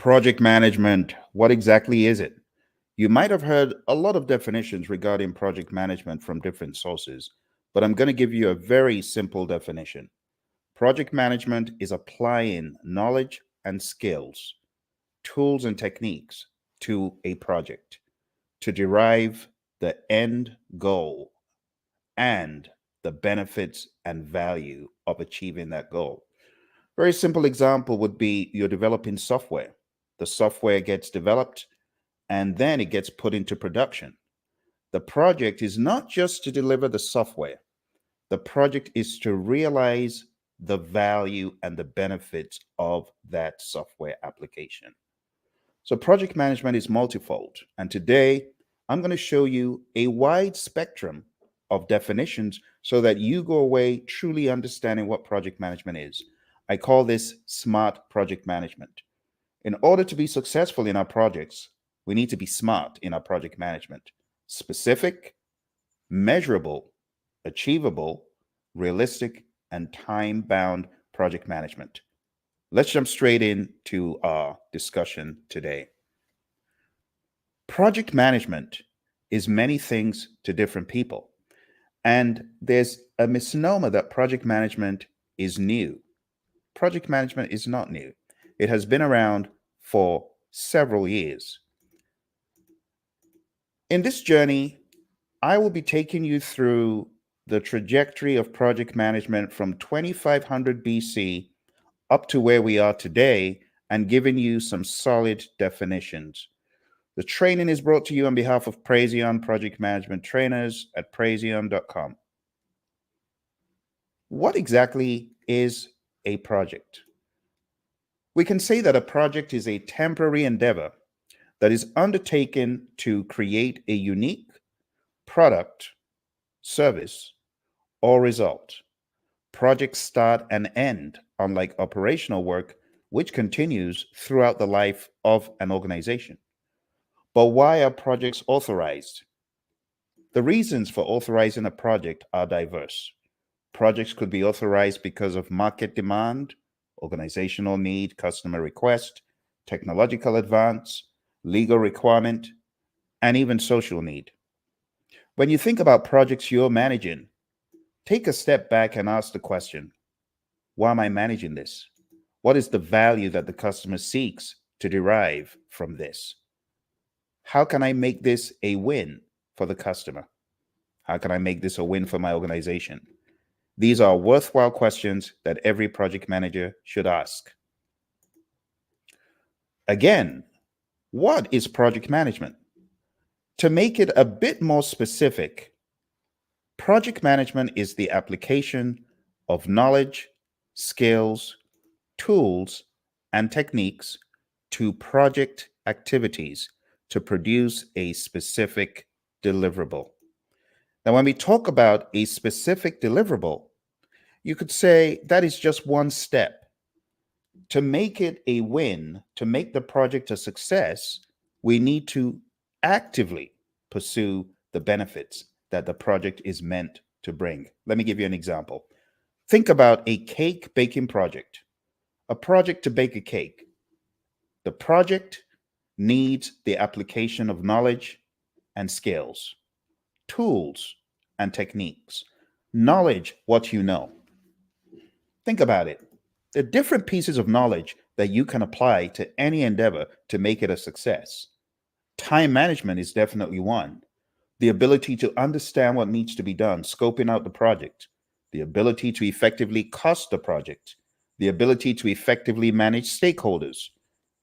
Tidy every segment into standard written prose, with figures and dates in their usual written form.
Project management, what exactly is it? You might have heard a lot of definitions regarding project management from different sources, but I'm going to give you a very simple definition. Project management is applying knowledge and skills, tools and techniques to a project to derive the end goal and the benefits and value of achieving that goal. Very simple example would be you're developing software. The software gets developed and then it gets put into production. The project is not just to deliver the software, the project is to realize the value and the benefits of that software application. So, project management is multifold. And today, I'm going to show you a wide spectrum of definitions so that you go away truly understanding what project management is. I call this smart project management. In order to be successful in our projects, we need to be smart in our project management. Specific, measurable, achievable, realistic, and time bound project management. Let's jump straight into our discussion today. Project management is many things to different people. And there's a misnomer that project management is new. Project management is not new. It has been around for several years. In this journey, I will be taking you through the trajectory of project management from 2500 BC up to where we are today and giving you some solid definitions. The training is brought to you on behalf of Praizion Project Management Trainers at praizion.com. What exactly is a project? We can say that a project is a temporary endeavor that is undertaken to create a unique product, service, or result. Projects start and end, unlike operational work, which continues throughout the life of an organization. But why are projects authorized? The reasons for authorizing a project are diverse. Projects could be authorized because of market demand, organizational need, customer request, technological advance, legal requirement, and even social need. When you think about projects you're managing, take a step back and ask the question, why am I managing this? What is the value that the customer seeks to derive from this? How can I make this a win for the customer? How can I make this a win for my organization? These are worthwhile questions that every project manager should ask. Again, what is project management? To make it a bit more specific, project management is the application of knowledge, skills, tools, and techniques to project activities to produce a specific deliverable. Now, when we talk about a specific deliverable, you could say that is just one step. To make it a win, to make the project a success, we need to actively pursue the benefits that the project is meant to bring. Let me give you an example. Think about a cake baking project, a project to bake a cake. The project needs the application of knowledge and skills, tools and techniques. Knowledge, what you know. Think about it. There are different pieces of knowledge that you can apply to any endeavor to make it a success. Time management is definitely one. The ability to understand what needs to be done, scoping out the project, the ability to effectively cost the project, the ability to effectively manage stakeholders,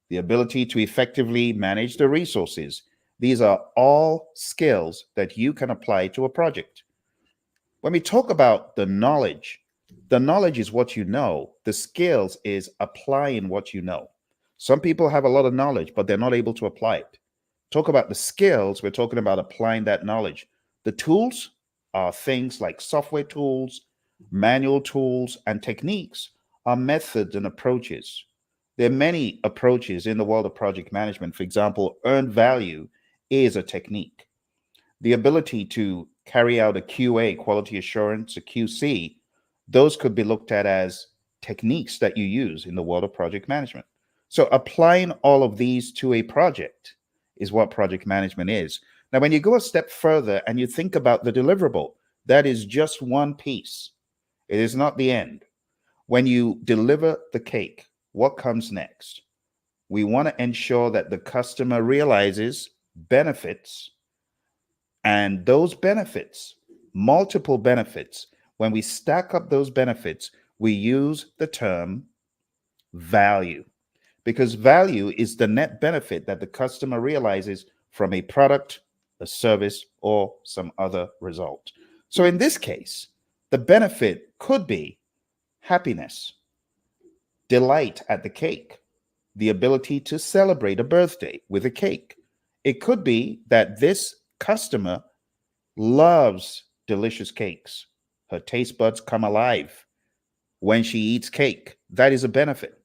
the ability to effectively manage the resources. These are all skills that you can apply to a project. When we talk about the knowledge is what you know. The skills is applying what you know. Some people have a lot of knowledge, but they're not able to apply it. Talk about the skills, we're talking about applying that knowledge. The tools are things like software tools, manual tools, and techniques are methods and approaches. There are many approaches in the world of project management. For example, earned value is a technique. The ability to carry out a QA, quality assurance, a QC, those could be looked at as techniques that you use in the world of project management. So applying all of these to a project is what project management is. Now, when you go a step further and you think about the deliverable, that is just one piece. It is not the end. When you deliver the cake, what comes next? We want to ensure that the customer realizes benefits, and those benefits, multiple benefits, when we stack up those benefits, we use the term value, because value is the net benefit that the customer realizes from a product, a service, or some other result. So in this case, the benefit could be happiness, delight at the cake, the ability to celebrate a birthday with a cake. It could be that this customer loves delicious cakes. Her taste buds come alive when she eats cake. That is a benefit.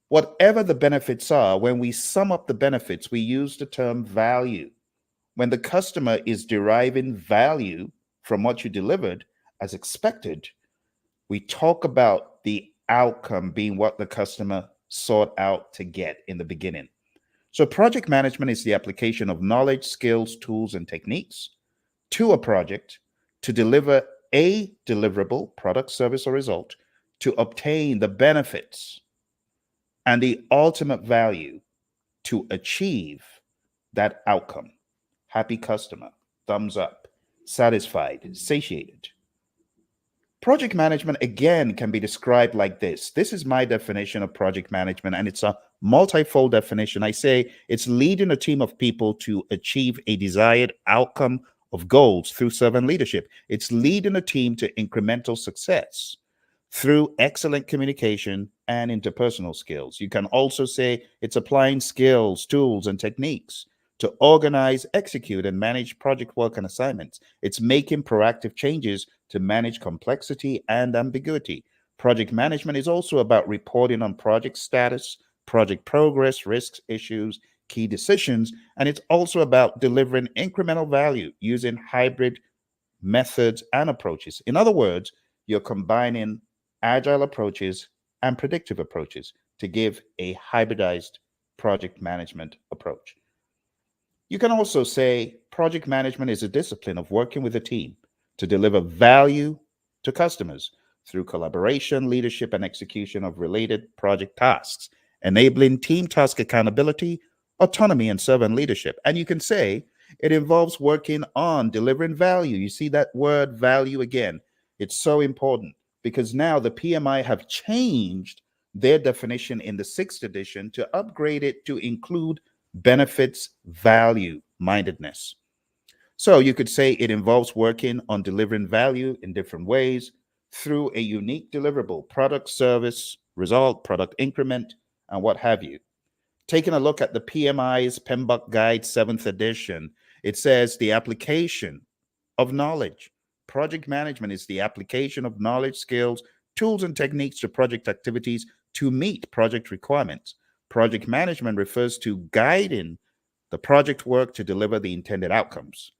Whatever the benefits are, when we sum up the benefits, we use the term value. When the customer is deriving value from what you delivered as expected, we talk about the outcome being what the customer sought out to get in the beginning. So, project management is the application of knowledge, skills, tools, and techniques to a project to deliver a deliverable product, service, or result to obtain the benefits and the ultimate value to achieve that outcome. Happy customer, thumbs up, satisfied, satiated. Project management, again, can be described like this. This is my definition of project management, and it's a multifold definition. I say it's leading a team of people to achieve a desired outcome of goals through servant leadership. It's leading a team to incremental success through excellent communication and interpersonal skills. You can also say it's applying skills, tools, and techniques to organize, execute, and manage project work and assignments. It's making proactive changes to manage complexity and ambiguity. Project management is also about reporting on project status, project progress, risks, issues, key decisions, and it's also about delivering incremental value using hybrid methods and approaches. In other words, you're combining agile approaches and predictive approaches to give a hybridized project management approach. You can also say project management is a discipline of working with a team to deliver value to customers through collaboration, leadership, and execution of related project tasks, enabling team task accountability, autonomy, and servant leadership. And you can say it involves working on delivering value. You see that word value again. It's so important because now the PMI have changed their definition in the sixth edition to upgrade it to include benefits value mindedness. So you could say it involves working on delivering value in different ways through a unique deliverable, product, service, result, product increment, and what have you. Taking a look at the PMI's PMBOK Guide 7th edition, it says the application of knowledge. Project management is the application of knowledge, skills, tools, and techniques to project activities to meet project requirements. Project management refers to guiding the project work to deliver the intended outcomes.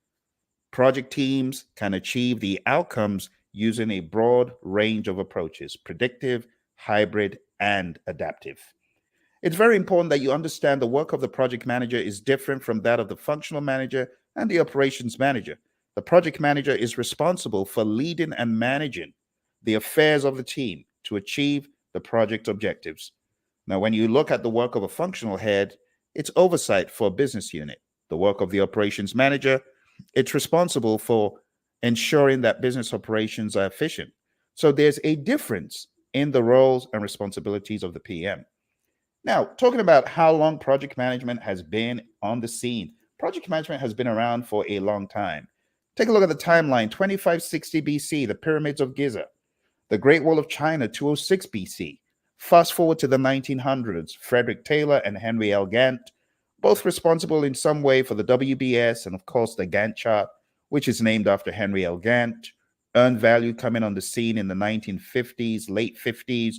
Project teams can achieve the outcomes using a broad range of approaches: predictive, hybrid, and adaptive. It's very important that you understand the work of the project manager is different from that of the functional manager and the operations manager. The project manager is responsible for leading and managing the affairs of the team to achieve the project objectives. Now, when you look at the work of a functional head, it's oversight for a business unit. The work of the operations manager, it's responsible for ensuring that business operations are efficient. So there's a difference in the roles and responsibilities of the PM. Now, talking about how long project management has been on the scene, project management has been around for a long time. Take a look at the timeline: 2560 BC, the pyramids of Giza, the Great Wall of China, 206 BC. Fast forward to the 1900s, Frederick Taylor and Henry L. Gantt, both responsible in some way for the WBS and, of course, the Gantt chart, which is named after Henry L. Gantt. Earned value coming on the scene in the 1950s, late 50s.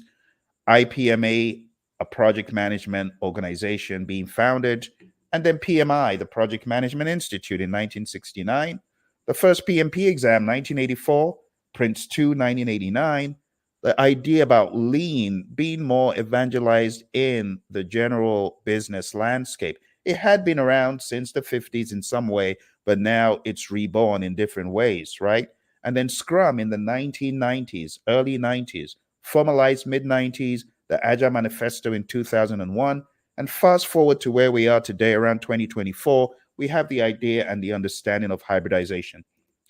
IPMA, a project management organization, being founded, and then PMI, the Project Management Institute, in 1969. The first PMP exam, 1984, Prince 2, 1989. The idea about lean being more evangelized in the general business landscape. It had been around since the 50s in some way, but now it's reborn in different ways, right? And then Scrum in the 1990s, early 90s, formalized mid 90s, the Agile Manifesto in 2001. And fast forward to where we are today, around 2024, we have the idea and the understanding of hybridization.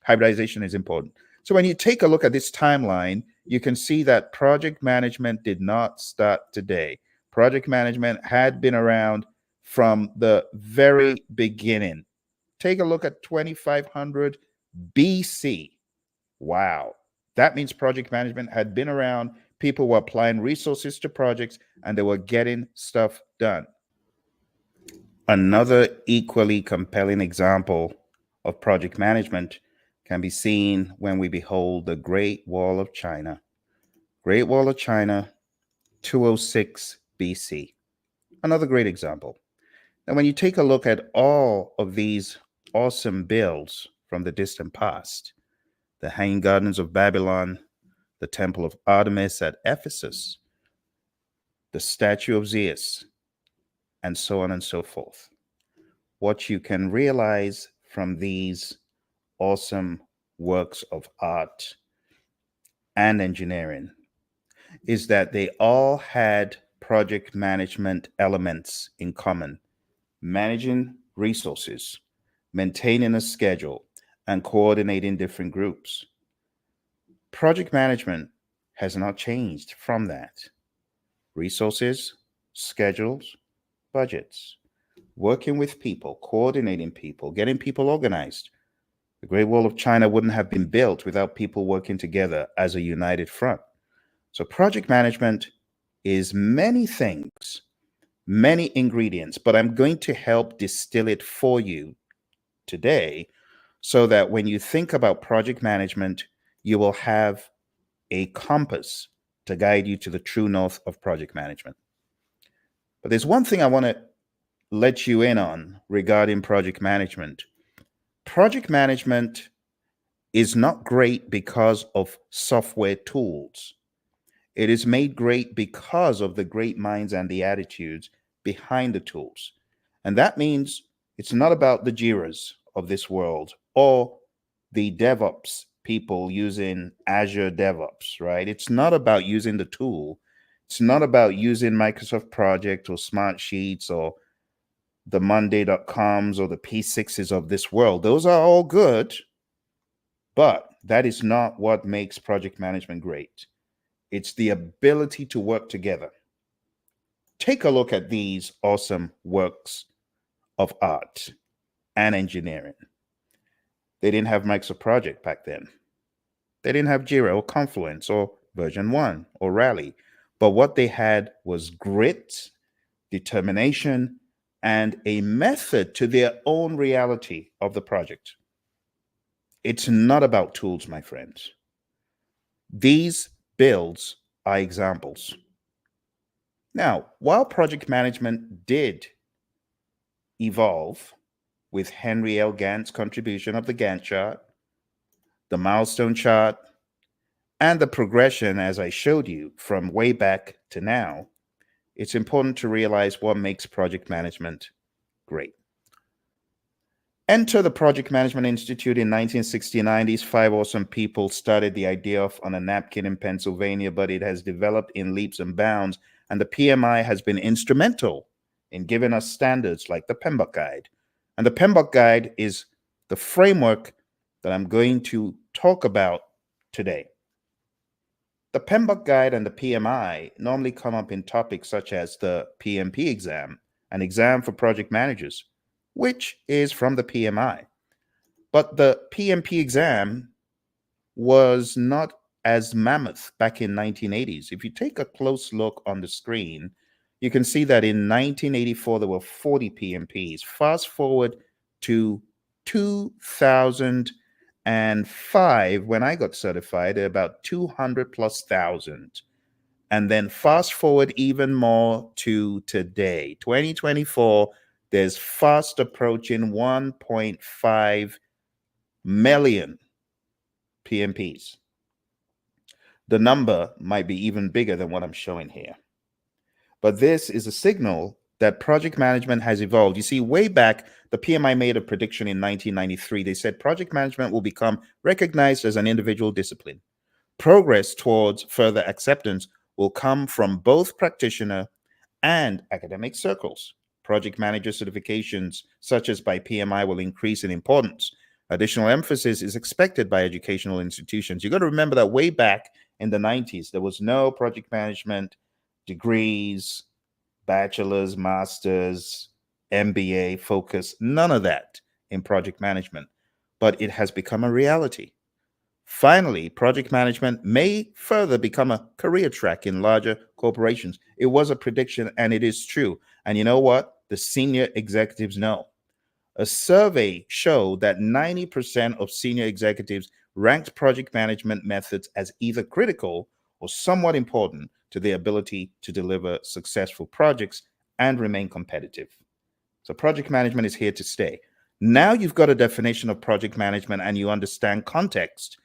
Hybridization is important. So when you take a look at this timeline, you can see that project management did not start today. Project management had been around from the very beginning. Take a look at 2500 BC. Wow. That means project management had been around. People were applying resources to projects and they were getting stuff done. Another equally compelling example of project management can be seen when we behold the Great Wall of China. Great Wall of China, 206 BC. Another great example. And when you take a look at all of these awesome builds from the distant past, the Hanging Gardens of Babylon, the Temple of Artemis at Ephesus, the Statue of Zeus, and so on and so forth, what you can realize from these awesome works of art and engineering is that they all had project management elements in common: managing resources, maintaining a schedule, and coordinating different groups. Project management has not changed from that. Resources, schedules, budgets, working with people, coordinating people, getting people organized. The Great Wall of China wouldn't have been built without people working together as a united front. So, project management is many things, many ingredients, but I'm going to help distill it for you today so that when you think about project management, you will have a compass to guide you to the true north of project management. But there's one thing I want to let you in on regarding project management. Project management is not great because of software tools. It is made great because of the great minds and the attitudes behind the tools. And that means it's not about the Jiras of this world or the DevOps people using Azure DevOps, right? It's not about using the tool. It's not about using Microsoft Project or Smartsheets or the Monday.coms or the P6s of this world. Those are all good, but that is not what makes project management great. It's the ability to work together. Take a look at these awesome works of art and engineering. They didn't have Microsoft Project back then. They didn't have Jira or Confluence or version 1 or Rally. But what they had was grit, determination, and a method to their own reality of the project. It's not about tools, my friends. These builds are examples. Now, while project management did evolve with Henry L. Gantt's contribution of the Gantt chart, the milestone chart, and the progression, as I showed you, from way back to now, it's important to realize what makes project management great. Enter the Project Management Institute in 1969. These five awesome people started the idea off on a napkin in Pennsylvania, but it has developed in leaps and bounds, and the PMI has been instrumental in giving us standards like the PMBOK Guide. And the PMBOK Guide is the framework that I'm going to talk about today. The PMBOK Guide and the PMI normally come up in topics such as the PMP exam, an exam for project managers, which is from the PMI. But the PMP exam was not as mammoth back in 1980s. If you take a close look on the screen, you can see that in 1984 there were 40 PMPs. Fast forward to 2005, when I got certified, about 200 plus thousand. And then fast forward even more to today, 2024, there's fast approaching 1.5 million PMPs. The number might be even bigger than what I'm showing here. But this is a signal that project management has evolved. You see, way back, the PMI made a prediction in 1993. They said project management will become recognized as an individual discipline. Progress towards further acceptance will come from both practitioner and academic circles. Project manager certifications, such as by PMI, will increase in importance. Additional emphasis is expected by educational institutions. You got to remember that way back in the 90s, there was no project management degrees, bachelor's, master's, MBA focus, none of that in project management. But it has become a reality. Finally, project management may further become a career track in larger corporations. It was a prediction and it is true. And you know what? The senior executives know. A survey showed that 90% of senior executives ranked project management methods as either critical or somewhat important to their ability to deliver successful projects and remain competitive. So, project management is here to stay. Now you've got a definition of project management and you understand context.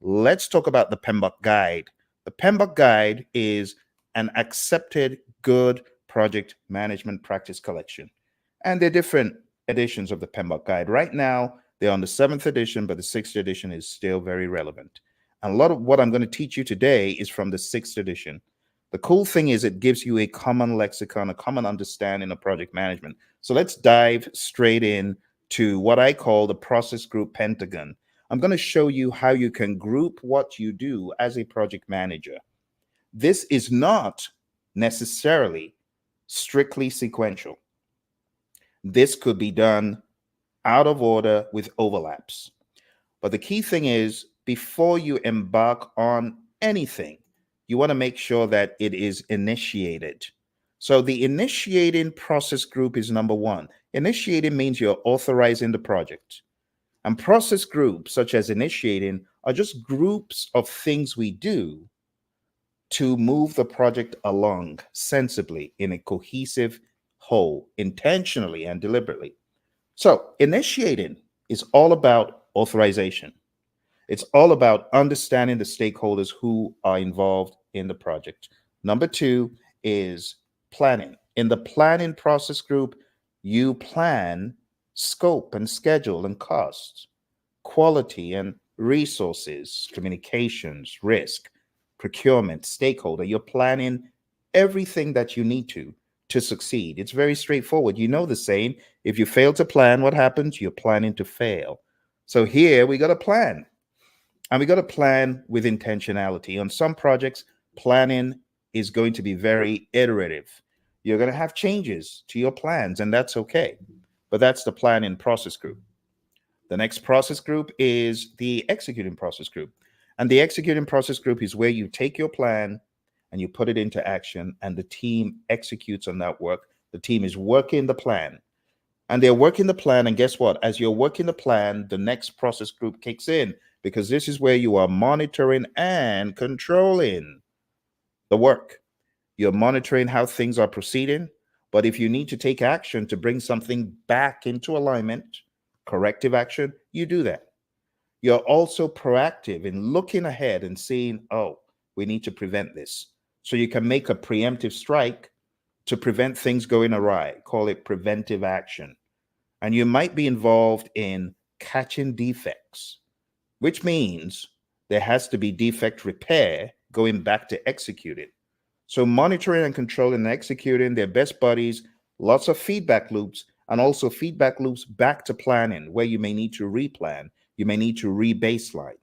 Let's talk about the PMBOK Guide. The PMBOK Guide is an accepted good project management practice collection. And there are different editions of the PMBOK Guide. Right now, they're on the 7th edition, but the 6th edition is still very relevant. And a lot of what I'm going to teach you today is from the 6th edition. The cool thing is it gives you a common lexicon, a common understanding of project management. So let's dive straight in to what I call the process group pentagon. I'm going to show you how you can group what you do as a project manager. This is not necessarily strictly sequential. This could be done out of order with overlaps. But the key thing is, before you embark on anything, you want to make sure that it is initiated. So the initiating process group is number one. Initiating means you're authorizing the project. And process groups, such as initiating, are just groups of things we do to move the project along sensibly in a cohesive whole, intentionally and deliberately. So, initiating is all about authorization. It's all about understanding the stakeholders who are involved in the project. Number two is planning. In the planning process group, you plan scope and schedule and costs, quality and resources, communications, risk, procurement, stakeholder. You're planning everything that you need to succeed. It's very straightforward. You know the saying, if you fail to plan, what happens? You're planning to fail. So here we got a plan. And we got to plan with intentionality. On some projects, planning is going to be very iterative. You're going to have changes to your plans, and that's okay. But that's the planning process group. The next process group is the executing process group. And the executing process group is where you take your plan and you put it into action, and the team executes on that work. The team is working the plan. And they're working the plan. And guess what? As you're working the plan, the next process group kicks in, because this is where you are monitoring and controlling the work. You're monitoring how things are proceeding. But if you need to take action to bring something back into alignment, corrective action, you do that. You're also proactive in looking ahead and saying, oh, we need to prevent this. So you can make a preemptive strike to prevent things going awry. Call it preventive action. And you might be involved in catching defects, which means there has to be defect repair going back to execute it. So monitoring and controlling and executing, their best buddies, lots of feedback loops, and also feedback loops back to planning, where you may need to replan, you may need to re-baseline.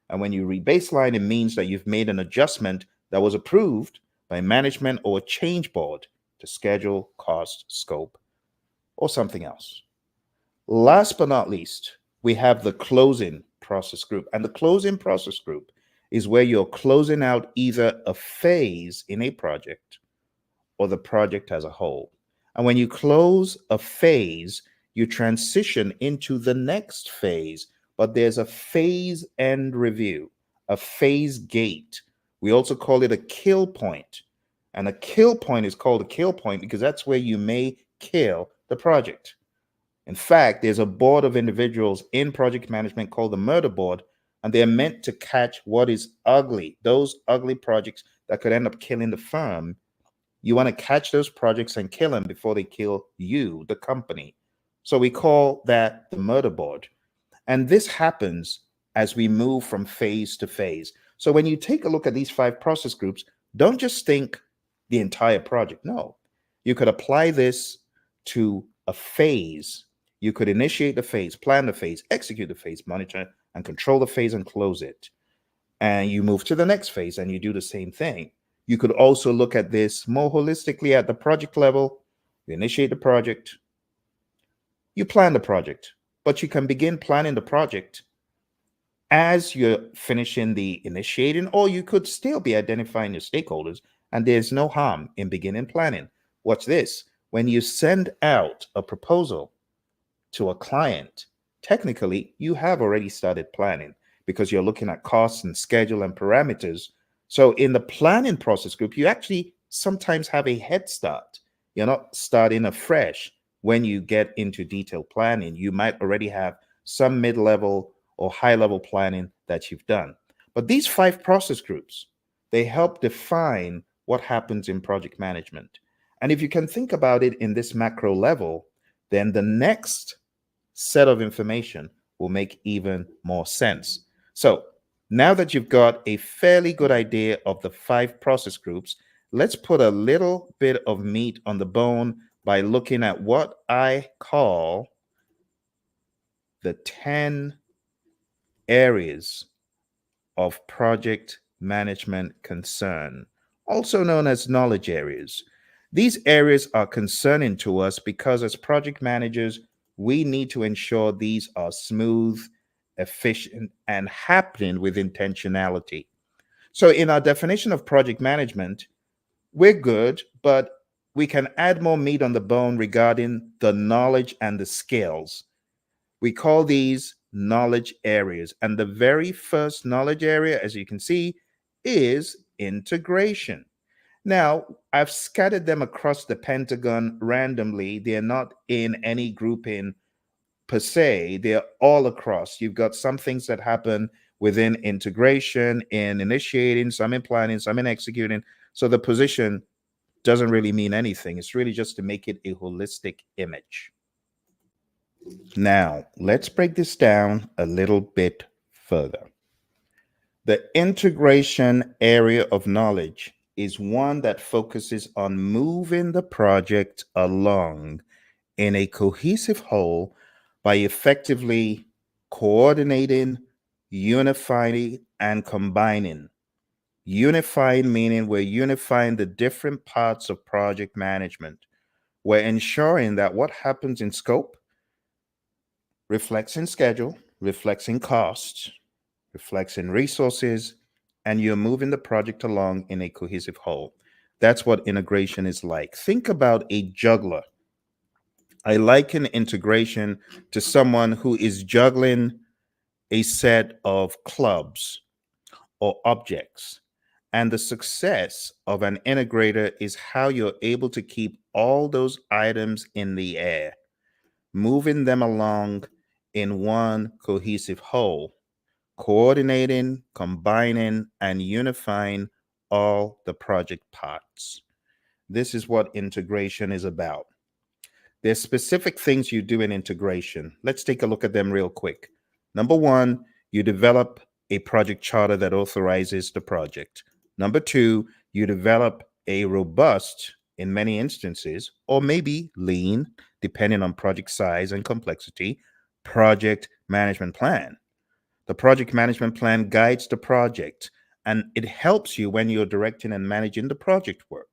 And when you re-baseline, it means that you've made an adjustment that was approved by management or a change board to schedule, cost, scope, or something else. Last but not least, we have the closing process group. And the closing process group is where you're closing out either a phase in a project or the project as a whole. And when you close a phase, you transition into the next phase, but there's a phase end review, a phase gate. We also call it a kill point. And a kill point is called a kill point because that's where you may kill the project. In fact, there's a board of individuals in project management called the murder board, and they're meant to catch what is ugly, those ugly projects that could end up killing the firm. You want to catch those projects and kill them before they kill you, the company. So we call that the murder board. And this happens as we move from phase to phase. So when you take a look at these 5 process groups, don't just think the entire project. No, you could apply this to a phase. You could initiate the phase, plan the phase, execute the phase, monitor and control the phase, and close it. And you move to the next phase and you do the same thing. You could also look at this more holistically at the project level. You initiate the project, you plan the project, but you can begin planning the project as you're finishing the initiating, or you could still be identifying your stakeholders, and there's no harm in beginning planning. Watch this. When you send out a proposal to a client, technically you have already started planning because you're looking at costs and schedule and parameters. So in the planning process group, you actually sometimes have a head start. You're not starting afresh. When you get into detailed planning, you might already have some mid-level or high-level planning that you've done. But these 5 process groups, they help define what happens in project management. And if you can think about it in this macro level, then the next set of information will make even more sense. So now that you've got a fairly good idea of the 5 process groups, let's put a little bit of meat on the bone by looking at what I call the 10 areas of project management concern, also known as knowledge areas. These areas are concerning to us because, as project managers, we need to ensure these are smooth, efficient, and happening with intentionality. So, in our definition of project management, we're good, but we can add more meat on the bone regarding the knowledge and the skills. We call these knowledge areas. And the very first knowledge area, as you can see, is integration. Now, I've scattered them across the Pentagon randomly. They're not in any grouping per se, they're all across. You've got some things that happen within integration, in initiating, some in planning, some in executing. So the position doesn't really mean anything. It's really just to make it a holistic image. Now, let's break this down a little bit further. The integration area of knowledge is one that focuses on moving the project along in a cohesive whole by effectively coordinating, unifying, and combining. Unifying meaning we're unifying the different parts of project management. We're ensuring that what happens in scope reflects in schedule, reflects in cost, reflects in resources, and you're moving the project along in a cohesive whole. That's what integration is like. Think about a juggler. I liken integration to someone who is juggling a set of clubs or objects. And the success of an integrator is how you're able to keep all those items in the air, moving them along in one cohesive whole, coordinating, combining, and unifying all the project parts. This is what integration is about. There's specific things you do in integration. Let's take a look at them real quick. Number one, you develop a project charter that authorizes the project. Number two, you develop a robust, in many instances, or maybe lean, depending on project size and complexity, project management plan. The project management plan guides the project and it helps you when you're directing and managing the project work.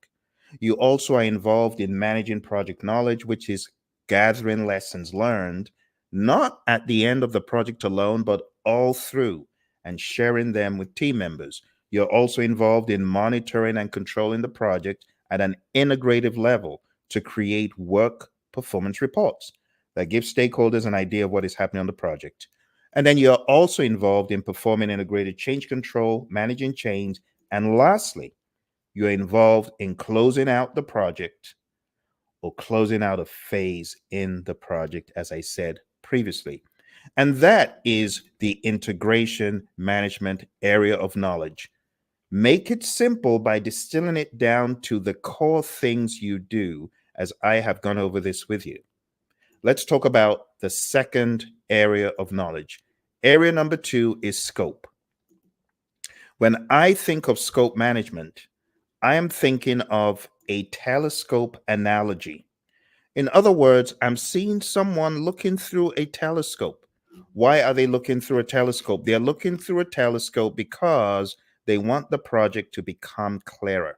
You also are involved in managing project knowledge, which is gathering lessons learned, not at the end of the project alone, but all through and sharing them with team members. You're also involved in monitoring and controlling the project at an integrative level to create work performance reports that give stakeholders an idea of what is happening on the project. And then you're also involved in performing integrated change control, managing change, and lastly, you're involved in closing out the project or closing out a phase in the project, as I said previously. And that is the integration management area of knowledge. Make it simple by distilling it down to the core things you do, as I have gone over this with you. Let's talk about the second area of knowledge. Area number two is scope. When I think of scope management, I am thinking of a telescope analogy. In other words, I'm seeing someone looking through a telescope. Why are they looking through a telescope? They're looking through a telescope because they want the project to become clearer.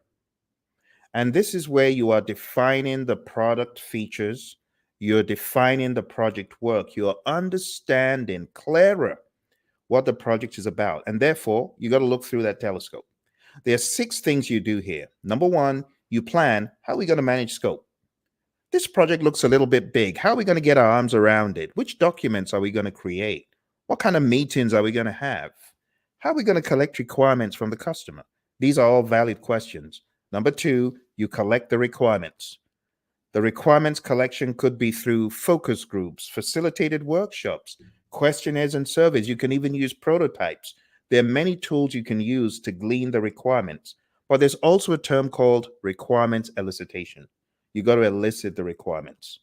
And this is where you are defining the product features, you're defining the project work, you're understanding clearer what the project is about. And therefore, you got to look through that telescope. There are six things you do here. Number one, you plan how are we going to manage scope. This project looks a little bit big. How are we going to get our arms around it? Which documents are we going to create? What kind of meetings are we going to have? How are we going to collect requirements from the customer? These are all valid questions. Number two, you collect the requirements. The requirements collection could be through focus groups, facilitated workshops, questionnaires, and surveys. You can even use prototypes. There are many tools you can use to glean the requirements, but there's also a term called requirements elicitation. You got to elicit the requirements.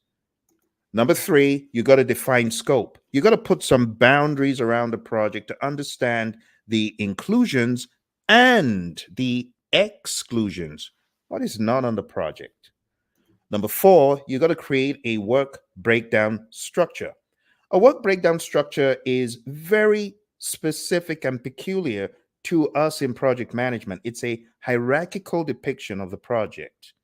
Number three, you got to define scope. You got to put some boundaries around the project to understand the inclusions and the exclusions. What is not on the project? Number four, you got to create a work breakdown structure. A work breakdown structure is very specific and peculiar to us in project management. It's a hierarchical depiction of the project.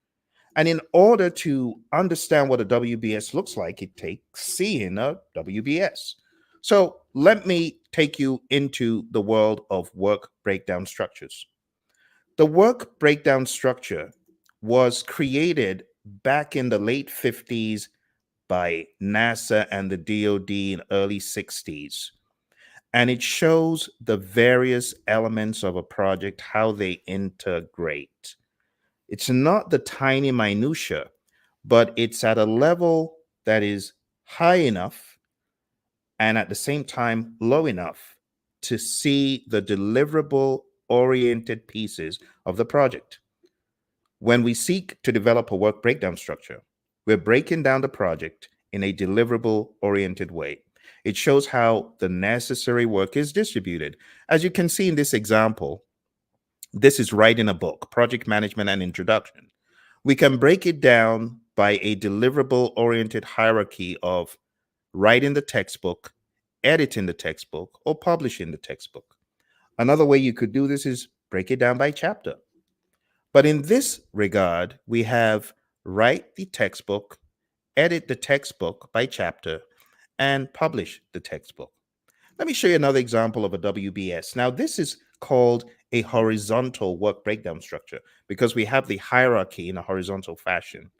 And in order to understand what a WBS looks like, it takes seeing a WBS. So let me take you into the world of work breakdown structures. The work breakdown structure was created back in the late 50s by NASA and the DoD in early 60s. And it shows the various elements of a project, how they integrate. It's not the tiny minutia, but it's at a level that is high enough and at the same time low enough to see the deliverable oriented pieces of the project. When we seek to develop a work breakdown structure, we're breaking down the project in a deliverable oriented way. It shows how the necessary work is distributed. As you can see in this example, this is writing a book, Project Management and Introduction. We can break it down by a deliverable oriented hierarchy of writing the textbook, editing the textbook, or publishing the textbook. Another way you could do this is break it down by chapter. But in this regard, we have write the textbook, edit the textbook by chapter, and publish the textbook. Let me show you another example of a WBS. Now, this is called a horizontal work breakdown structure because we have the hierarchy in a horizontal fashion.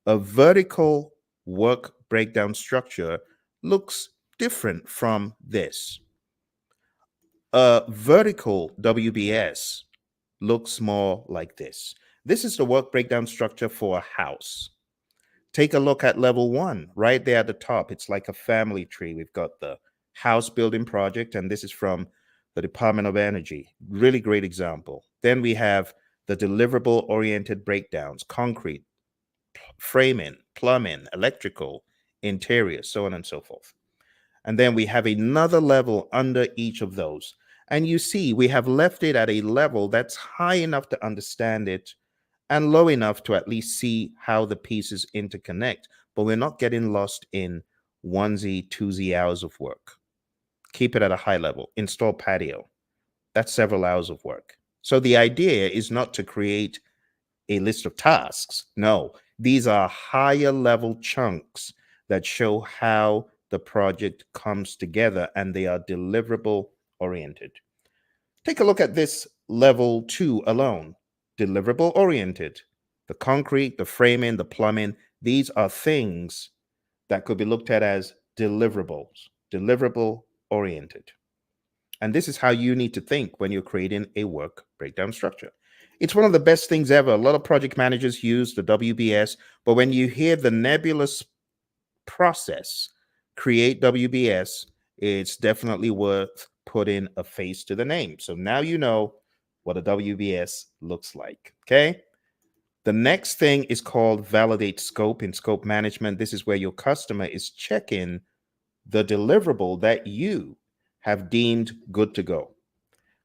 A vertical work breakdown structure looks different from this. A vertical WBS looks more like this. This is the work breakdown structure for a house. Take a look at level one, right there at the top. It's like a family tree. We've got the house building project, and this is from the Department of Energy. Really great example. Then we have the deliverable oriented breakdowns, concrete, framing, plumbing, electrical, interior, so on and so forth. And then we have another level under each of those. And you see, we have left it at a level that's high enough to understand it and low enough to at least see how the pieces interconnect. But we're not getting lost in onesie, twosie hours of work. Keep it at a high level. Install patio. That's several hours of work. So the idea is not to create a list of tasks. No, these are higher level chunks that show how the project comes together and they are deliverable oriented. Take a look at this level two alone. Deliverable oriented. The concrete, the framing, the plumbing, these are things that could be looked at as deliverables, deliverable oriented. And this is how you need to think when you're creating a work breakdown structure. It's one of the best things ever. A lot of project managers use the WBS, but when you hear the nebulous process, create WBS, it's definitely worth putting a face to the name. So now you know what a WBS looks like. Okay. The next thing is called validate scope in scope management. This is where your customer is checking the deliverable that you have deemed good to go.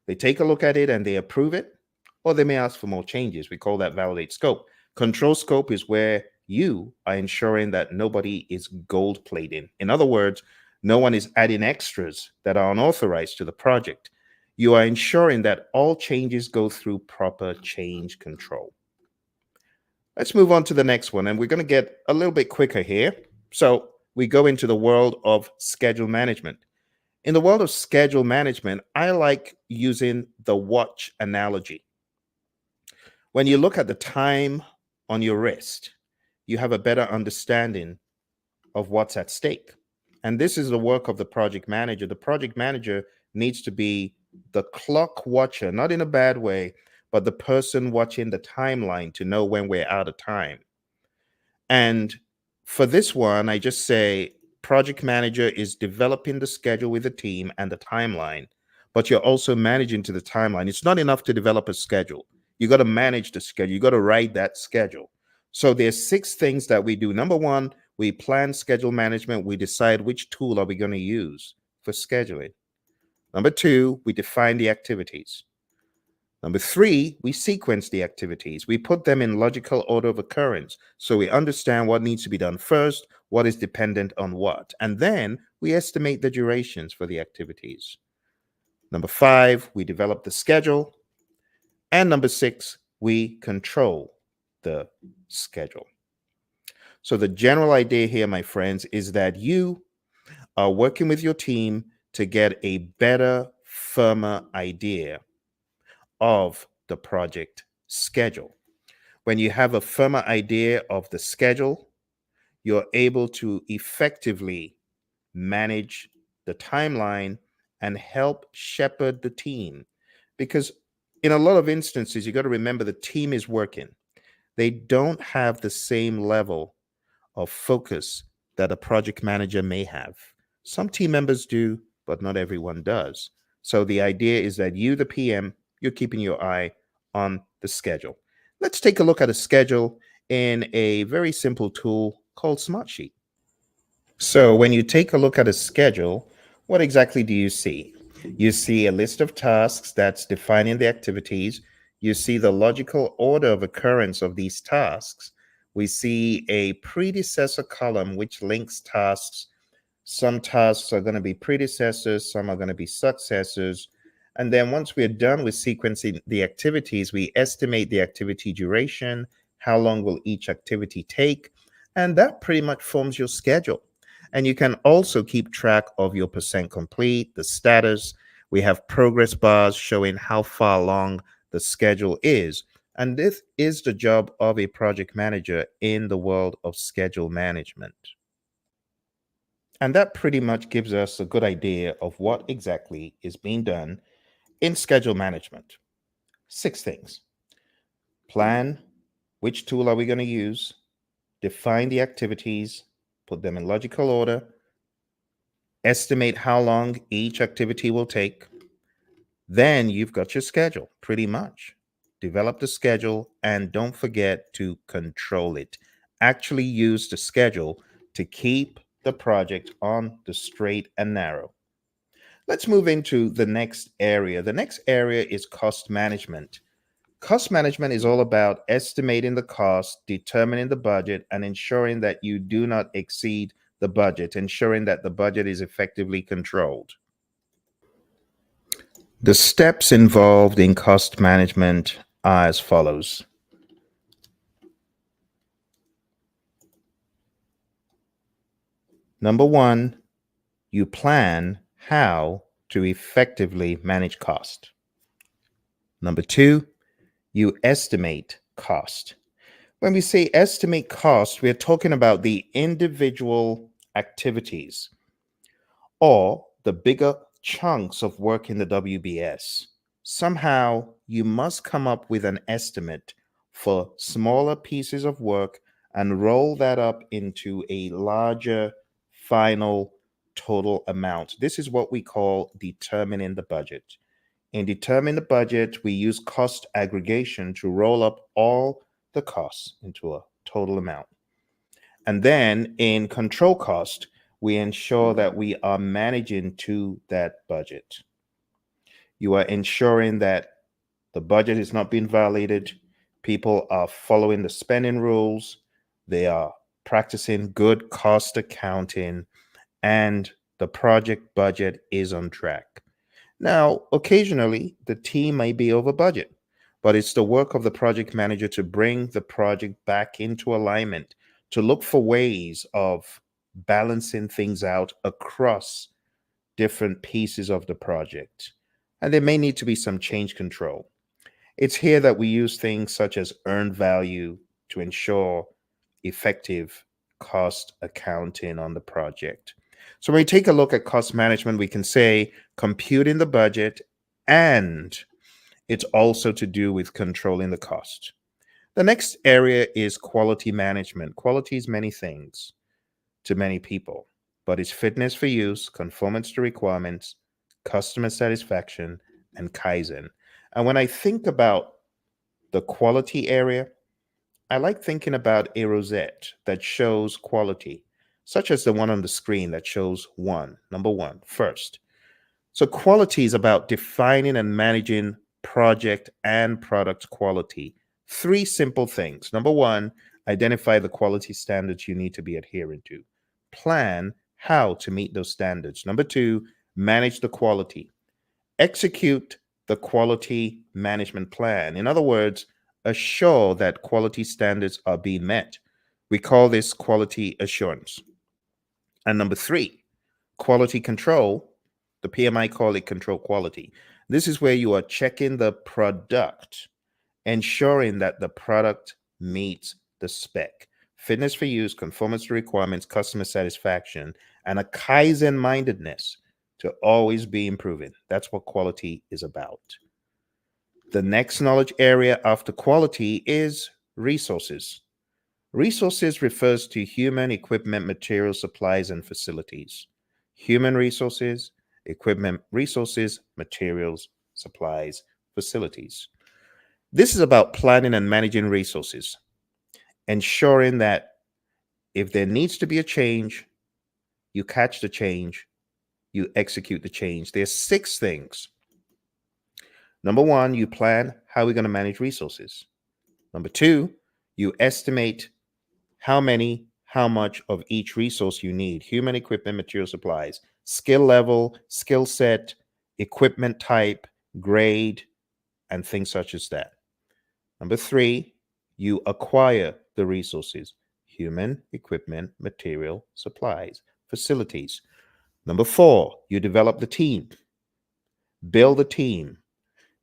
They take a look at it and they approve it, or they may ask for more changes. We call that validate scope. Control scope is where you are ensuring that nobody is gold plating. In other words, no one is adding extras that are unauthorized to the project. You are ensuring that all changes go through proper change control. Let's move on to the next one, and we're going to get a little bit quicker here. So we go into the world of schedule management. In the world of schedule management, I like using the watch analogy. When you look at the time on your wrist, you have a better understanding of what's at stake. And this is the work of the project manager. The project manager needs to be the clock watcher, not in a bad way, but the person watching the timeline to know when we're out of time. And for this one, I just say project manager is developing the schedule with the team and the timeline, but you're also managing to the timeline. It's not enough to develop a schedule. You got to manage the schedule. You got to write that schedule. So there's 6 things that we do. Number 1, we plan schedule management. We decide which tool are we going to use for scheduling. Number 2, we define the activities. Number 3, we sequence the activities. We put them in logical order of occurrence. So we understand what needs to be done first, what is dependent on what. And then we estimate the durations for the activities. Number 5, we develop the schedule. And number 6, we control the schedule. So the general idea here, my friends, is that you are working with your team to get a better, firmer idea of the project schedule. When you have a firmer idea of the schedule, you're able to effectively manage the timeline and help shepherd the team. Because in a lot of instances, you got to remember the team is working. They don't have the same level of focus that a project manager may have. Some team members do, but not everyone does. So the idea is that you, the PM, you're keeping your eye on the schedule. Let's take a look at a schedule in a very simple tool called Smartsheet. So when you take a look at a schedule, what exactly do you see? You see a list of tasks that's defining the activities. You see the logical order of occurrence of these tasks. We see a predecessor column which links tasks. Some tasks are going to be predecessors, some are going to be successors. And then once we're done with sequencing the activities, we estimate the activity duration, how long will each activity take, and that pretty much forms your schedule. And you can also keep track of your percent complete, the status. We have progress bars showing how far along the schedule is. And this is the job of a project manager in the world of schedule management. And that pretty much gives us a good idea of what exactly is being done in schedule management. 6 things: plan, which tool are we going to use, define the activities, put them in logical order, estimate how long each activity will take. Then you've got your schedule, pretty much. Develop the schedule and don't forget to control it. Actually use the schedule to keep the project on the straight and narrow. Let's move into the next area. The next area is cost management. Cost management is all about estimating the cost, determining the budget, and ensuring that you do not exceed the budget, ensuring that the budget is effectively controlled. The steps involved in cost management are as follows. Number 1, you plan how to effectively manage cost. Number 2, you estimate cost. When we say estimate cost, we're talking about the individual activities or the bigger chunks of work in the WBS. Somehow, you must come up with an estimate for smaller pieces of work and roll that up into a larger final total amount. This is what we call determining the budget. In determining the budget, we use cost aggregation to roll up all the costs into a total amount. And then in control cost, we ensure that we are managing to that budget. You are ensuring that the budget is not being violated. People are following the spending rules. They are practicing good cost accounting, and the project budget is on track. Now, occasionally, the team may be over budget, but it's the work of the project manager to bring the project back into alignment, to look for ways of balancing things out across different pieces of the project. And there may need to be some change control. It's here that we use things such as earned value to ensure effective cost accounting on the project. So when we take a look at cost management, we can say computing the budget, and it's also to do with controlling the cost. The next area is quality management. Quality is many things to many people, but it's fitness for use, conformance to requirements, customer satisfaction, and Kaizen. And when I think about the quality area, I like thinking about a rosette that shows quality, such as the one on the screen that shows number one, first. So quality is about defining and managing project and product quality. Three simple things. Number one, identify the quality standards you need to be adhering to. Plan how to meet those standards. Number two, manage the quality. Execute the quality management plan. In other words, assure that quality standards are being met. We call this quality assurance. And number three, quality control. The PMI call it control quality. This is where you are checking the product, ensuring that the product meets the spec. Fitness for use, conformance to requirements, customer satisfaction, and a Kaizen mindedness to always be improving. That's what quality is about. The next knowledge area after quality is resources. Resources refers to human, equipment, materials, supplies, and facilities. Human resources, equipment, resources, materials, supplies, facilities. This is about planning and managing resources, ensuring that if there needs to be a change, you catch the change, you execute the change. There's 6 things. Number one, you plan how we're going to manage resources. Number two, you estimate how much of each resource you need: human, equipment, material, supplies, skill level, skill set, equipment type, grade, and things such as that. Number three, you acquire the resources: human, equipment, material, supplies, facilities. Number four, you develop the team, build the team,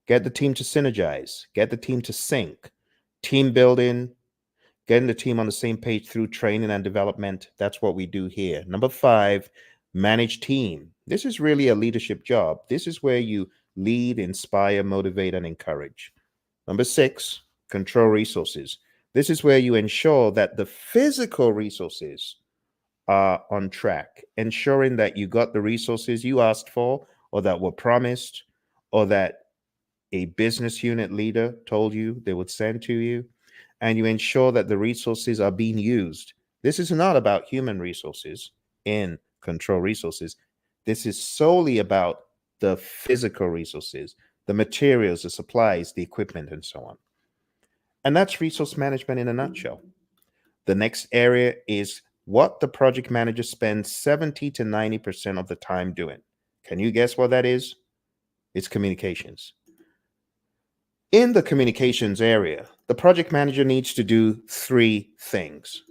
get the team to synergize, get the team to sync, team building, getting the team on the same page through training and development. That's what we do here. Number five, manage team. This is really a leadership job. This is where you lead, inspire, motivate, and encourage. Number six, control resources. This is where you ensure that the physical resources are on track, ensuring that you got the resources you asked for or that were promised or that a business unit leader told you they would send to you, and you ensure that the resources are being used. This is not about human resources in control resources. This is solely about the physical resources, the materials, the supplies, the equipment, and so on. And that's resource management in a nutshell. The next area is what the project manager spends 70 to 90% of the time doing. Can you guess what that is? It's communications. In the communications area, the project manager needs to do 3 things.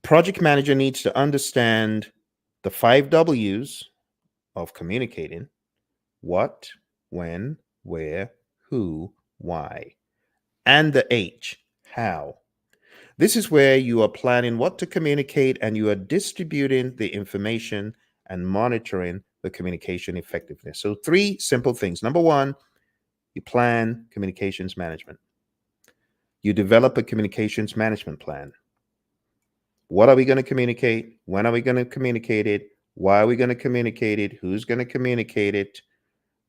Project manager needs to understand the 5 W's of communicating: what, when, where, who, why, and the H, how. This is where you are planning what to communicate and you are distributing the information and monitoring the communication effectiveness. So 3 simple things. Number 1, you plan communications management. You develop a communications management plan. What are we going to communicate? When are we going to communicate it? Why are we going to communicate it? Who's going to communicate it?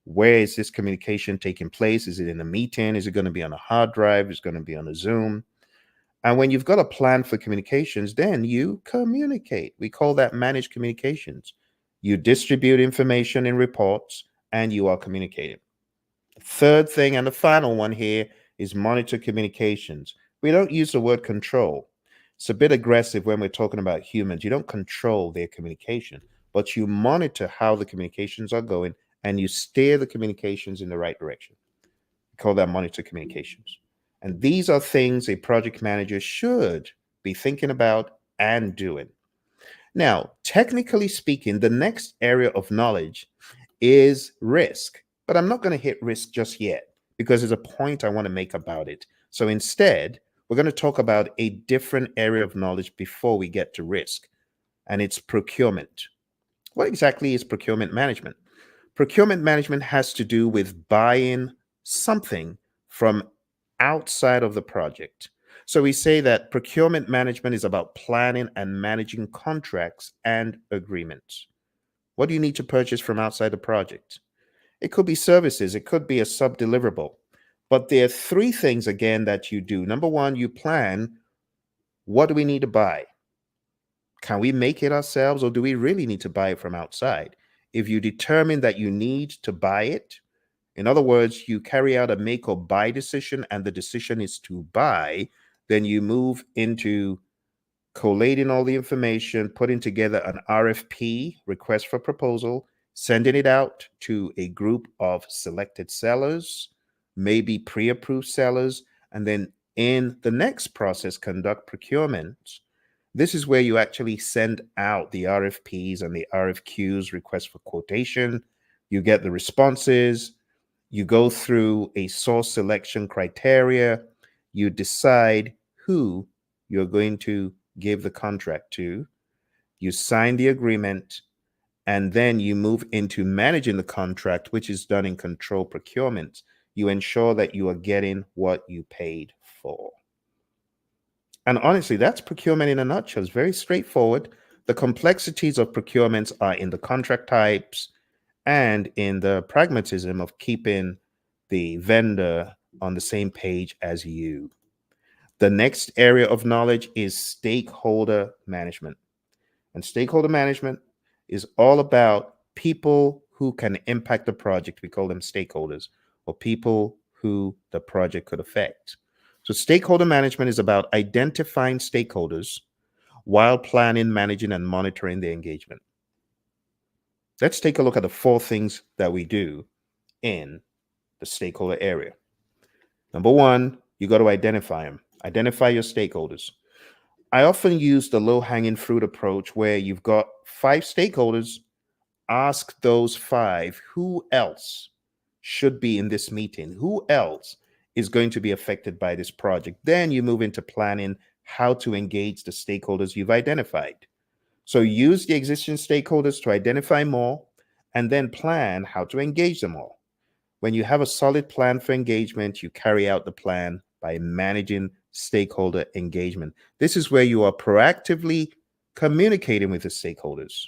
Where is this communication taking place? Is it in a meeting? Is it going to be on a hard drive? Is it going to be on a Zoom? And when you've got a plan for communications, then you communicate. We call that managed communications. You distribute information in reports and you are communicating. Third thing, and the final one here, is monitor communications. We don't use the word control. It's a bit aggressive when we're talking about humans. You don't control their communication, but you monitor how the communications are going and you steer the communications in the right direction. We call that monitor communications. And these are things a project manager should be thinking about and doing. Now, technically speaking, the next area of knowledge is risk, but I'm not going to hit risk just yet because there's a point I want to make about it. So instead, we're going to talk about a different area of knowledge before we get to risk, and it's procurement. What exactly is procurement management? Procurement management has to do with buying something from outside of the project. So we say that procurement management is about planning and managing contracts and agreements. What do you need to purchase from outside the project? It could be services, it could be a sub deliverable. But there are three things again that you do. Number one, you plan, what do we need to buy? Can we make it ourselves or do we really need to buy it from outside? If you determine that you need to buy it, in other words, you carry out a make or buy decision and the decision is to buy, then you move into collating all the information, putting together an RFP, request for proposal, sending it out to a group of selected sellers, maybe pre approved sellers, and then in the next process, conduct procurement. This is where you actually send out the RFPs and the RFQs, request for quotation. You get the responses. You go through a source selection criteria. You decide who you're going to give the contract to. You sign the agreement, and then you move into managing the contract, which is done in control procurement. You ensure that you are getting what you paid for. And honestly, that's procurement in a nutshell. It's very straightforward. The complexities of procurements are in the contract types and in the pragmatism of keeping the vendor on the same page as you. The next area of knowledge is stakeholder management. And stakeholder management is all about people who can impact the project. We call them stakeholders, or people who the project could affect. So, stakeholder management is about identifying stakeholders while planning, managing, and monitoring their engagement. Let's take a look at the four things that we do in the stakeholder area. Number one, you got to identify them, identify your stakeholders. I often use the low hanging fruit approach where you've got five stakeholders. Ask those five who else should be in this meeting, who else is going to be affected by this project. Then you move into planning how to engage the stakeholders you've identified. So use the existing stakeholders to identify more and then plan how to engage them all. When you have a solid plan for engagement, you carry out the plan by managing stakeholder engagement. This is where you are proactively communicating with the stakeholders,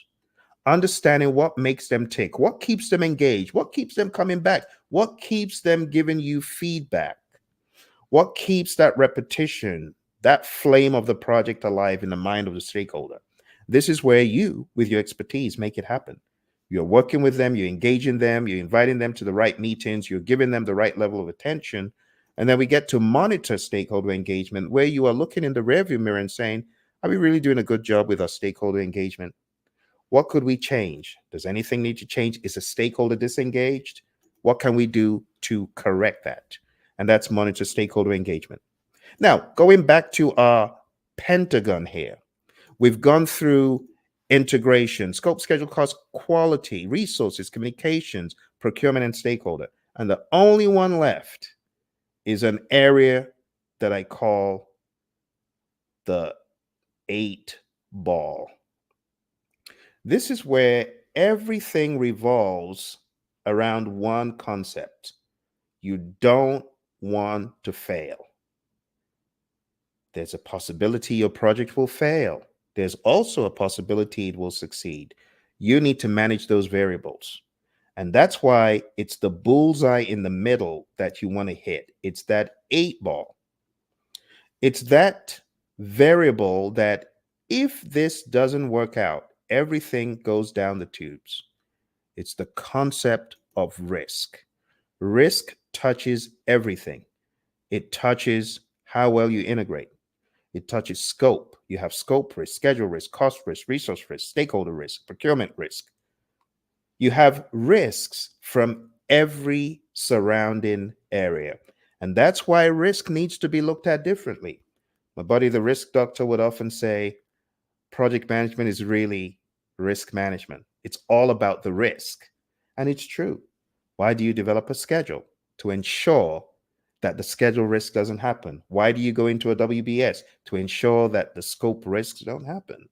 understanding what makes them tick, what keeps them engaged, what keeps them coming back, what keeps them giving you feedback, what keeps that repetition, that flame of the project alive in the mind of the stakeholder. This is where you, with your expertise, make it happen. You're working with them, you're engaging them, you're inviting them to the right meetings, you're giving them the right level of attention. And then we get to monitor stakeholder engagement, where you are looking in the rearview mirror and saying, are we really doing a good job with our stakeholder engagement? What could we change? Does anything need to change? Is a stakeholder disengaged? What can we do to correct that? And that's monitor stakeholder engagement. Now, going back to our pentagon here, we've gone through integration, scope, schedule, cost, quality, resources, communications, procurement, and stakeholder. And the only one left is an area that I call the 8 ball. This is where everything revolves around one concept. You don't want to fail. There's a possibility your project will fail. there's also a possibility it will succeed. You need to manage those variables. And that's why it's the bullseye in the middle that you want to hit. It's that eight ball. It's that variable that if this doesn't work out, everything goes down the tubes. It's the concept of risk. Risk touches everything. It touches how well you integrate. It touches scope. You have scope risk, schedule risk, cost risk, resource risk, stakeholder risk, procurement risk. You have risks from every surrounding area. And that's why risk needs to be looked at differently. My buddy, the risk doctor, would often say project management is really risk management. It's all about the risk. And it's true. Why do you develop a schedule? To ensure that the schedule risk doesn't happen. Why do you go into a WBS? To ensure that the scope risks don't happen.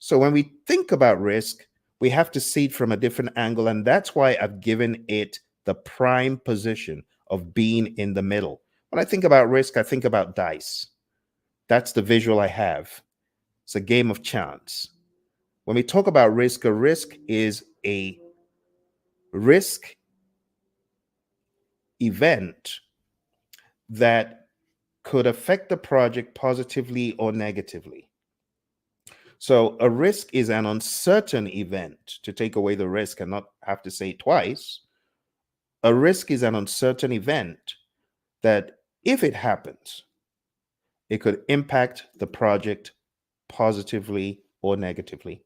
So when we think about risk, we have to see it from a different angle. And that's why I've given it the prime position of being in the middle. When I think about risk, I think about dice. That's the visual I have. It's a game of chance. When we talk about risk, a risk is a risk event that could affect the project positively or negatively. So a risk is an uncertain event, to take away the risk and not have to say it twice. A risk is an uncertain event that if it happens, it could impact the project positively or negatively.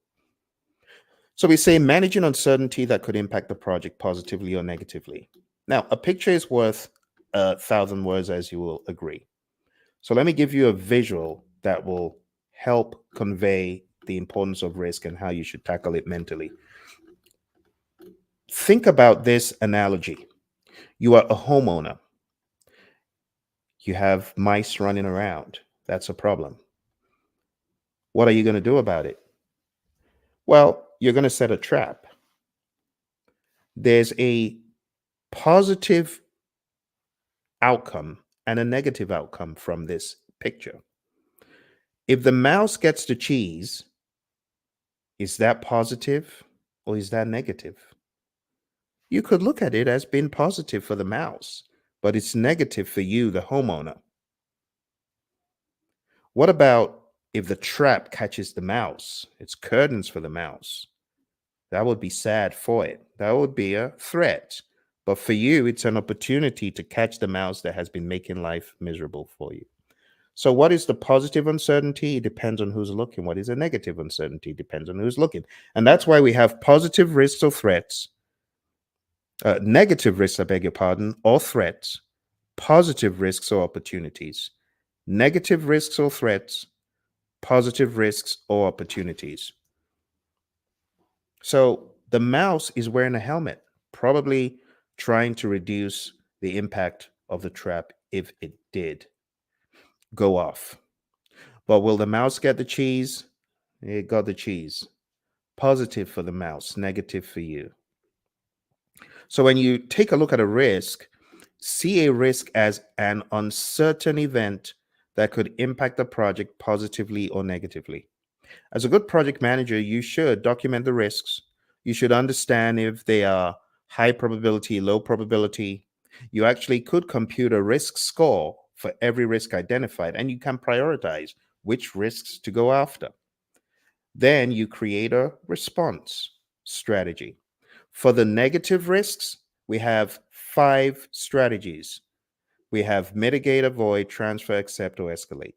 So we say managing uncertainty that could impact the project positively or negatively. Now, a picture is worth 1,000 words, as you will agree. So let me give you a visual that will help convey the importance of risk and how you should tackle it mentally. Think about this analogy. You are a homeowner. You have mice running around. That's a problem. What are you going to do about it? Well, you're going to set a trap. There's a positive outcome and a negative outcome from this picture. If the mouse gets the cheese, is that positive or is that negative? You could look at it as being positive for the mouse, but it's negative for you, the homeowner. What about if the trap catches the mouse? It's curtains for the mouse. That would be sad for it. That would be a threat. But for you, it's an opportunity to catch the mouse that has been making life miserable for you. So, what is the positive uncertainty? It depends on who's looking. What is a negative uncertainty? It depends on who's looking. And that's why we have positive risks or threats, negative risks, I beg your pardon, or threats, positive risks or opportunities, negative risks or threats, positive risks or opportunities. So the mouse is wearing a helmet, probably trying to reduce the impact of the trap if it did go off. But will the mouse get the cheese? It got the cheese. Positive for the mouse, negative for you. So when you take a look at a risk, see a risk as an uncertain event that could impact the project positively or negatively. As a good project manager, you should document the risks. You should understand if they are high probability, low probability. You actually could compute a risk score for every risk identified, and you can prioritize which risks to go after. Then you create a response strategy. For the negative risks, we have 5 strategies. We have mitigate, avoid, transfer, accept, or escalate.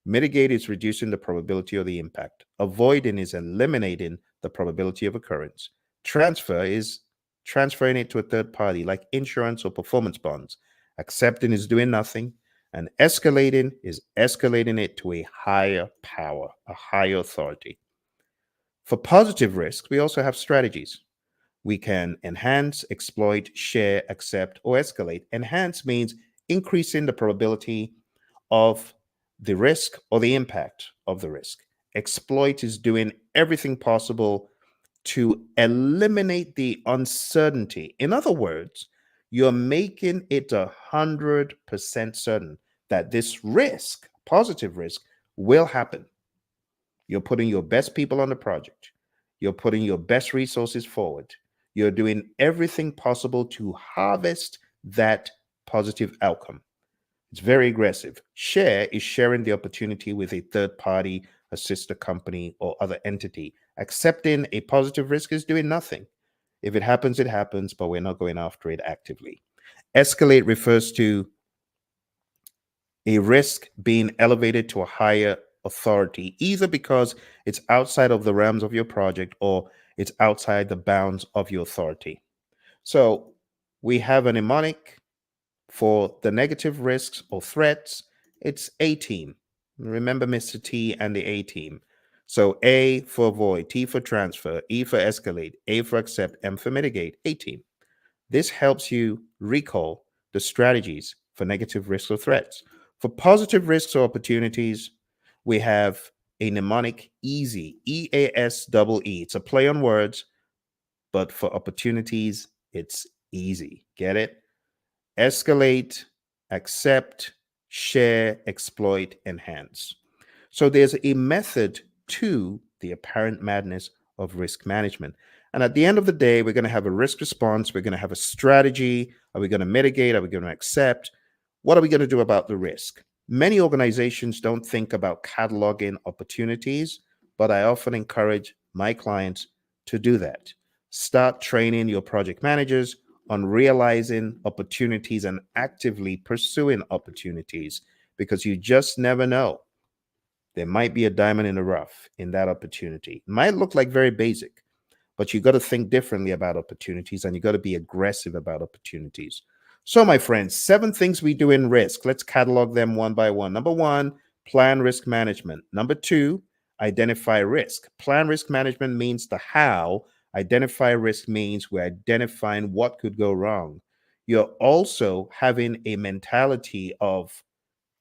Mitigate is reducing the probability of the impact. Avoiding is eliminating the probability of occurrence. Transfer is transferring it to a third party, like insurance or performance bonds. Accepting is doing nothing. And escalating is escalating it to a higher power, a higher authority. For positive risk, we also have strategies. We can enhance, exploit, share, accept, or escalate. Enhance means increasing the probability of the risk or the impact of the risk. Exploit is doing everything possible to eliminate the uncertainty. In other words, you're making it 100% certain that this risk, positive risk, will happen. You're putting your best people on the project. You're putting your best resources forward. You're doing everything possible to harvest that positive outcome. It's very aggressive. Share is sharing the opportunity with a third party, a sister company, or other entity. Accepting a positive risk is doing nothing. If it happens, it happens, but we're not going after it actively. Escalate refers to a risk being elevated to a higher authority, either because it's outside of the realms of your project or it's outside the bounds of your authority. So we have a mnemonic for the negative risks or threats. It's A team. Remember Mr. T and the A team. So A for avoid, T for transfer, E for escalate, A for accept, M for mitigate, A team. This helps you recall the strategies for negative risks or threats. For positive risks or opportunities, we have a mnemonic EASY, EASEE. It's a play on words, but for opportunities, it's easy. Get it? Escalate, accept, share, exploit, enhance. So there's a method to the apparent madness of risk management. And at the end of the day, we're going to have a risk response. We're going to have a strategy. Are we going to mitigate? Are we going to accept? What are we going to do about the risk? Many organizations don't think about cataloging opportunities, but I often encourage my clients to do that. Start training your project managers on realizing opportunities and actively pursuing opportunities because you just never know. There might be a diamond in the rough in that opportunity. It might look like very basic, but you got to think differently about opportunities and you got to be aggressive about opportunities. So, my friends, 7 things we do in risk. Let's catalog them one by one. Number 1, plan risk management. Number 2, identify risk. Plan risk management means the how. Identify risk means we're identifying what could go wrong. You're also having a mentality of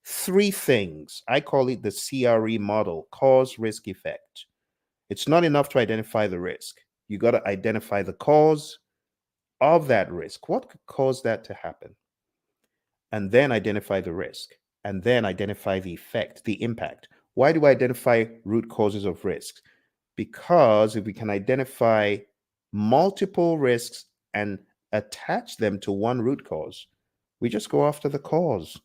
3 things. I call it the CRE model, cause, risk, effect. It's not enough to identify the risk. You got to identify the cause of that risk. What could cause that to happen? And then identify the risk. And then identify the effect, the impact. Why do I identify root causes of risks? Because if we can identify multiple risks and attach them to one root cause, we just go after the cause.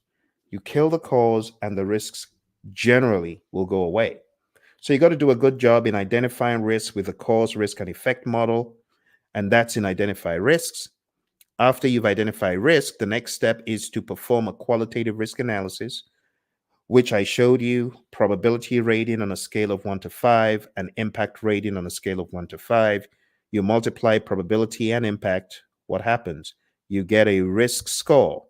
You kill the cause, and the risks generally will go away. So you got to do a good job in identifying risks with the cause, risk, and effect model. And that's in identify risks. After you've identified risk, the next step is to perform a qualitative risk analysis, which I showed you, probability rating on a scale of 1 to 5, and impact rating on a scale of 1 to 5. You multiply probability and impact. What happens? You get a risk score.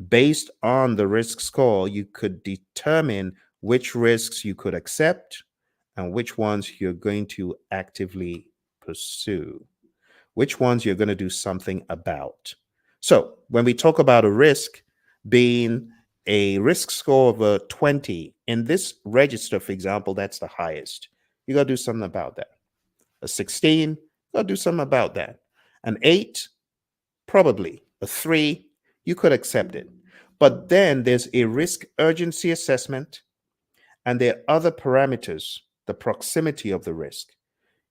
Based on the risk score, you could determine which risks you could accept and which ones you're going to actively pursue, which ones you're going to do something about. So, when we talk about a risk being a risk score of a 20, in this register, for example, that's the highest. You got to do something about that. A 16, you got to do something about that. An 8, probably. A 3, you could accept it. But then there's a risk urgency assessment, and there are other parameters, the proximity of the risk.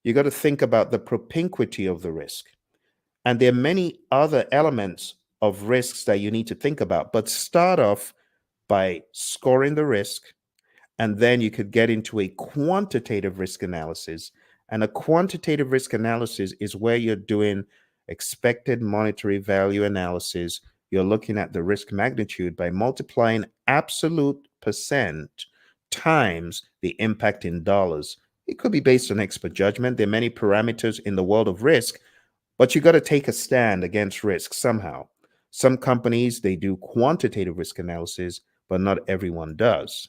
You got to think about the propinquity of the risk. And there are many other elements of risks that you need to think about, but start off by scoring the risk, and then you could get into a quantitative risk analysis. And a quantitative risk analysis is where you're doing expected monetary value analysis. You're looking at the risk magnitude by multiplying absolute percent times the impact in dollars. It could be based on expert judgment. There are many parameters in the world of risk, but you got to take a stand against risk somehow. Some companies, they do quantitative risk analysis, but not everyone does.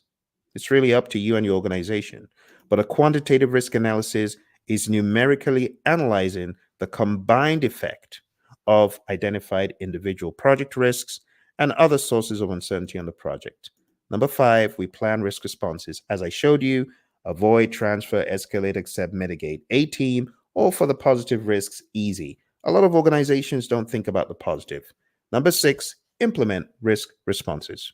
It's really up to you and your organization. But a quantitative risk analysis is numerically analyzing the combined effect of identified individual project risks and other sources of uncertainty on the project. Number 5, we plan risk responses. As I showed you, avoid, transfer, escalate, accept, mitigate. A team, or for the positive risks, easy. A lot of organizations don't think about the positive. Number 6, implement risk responses.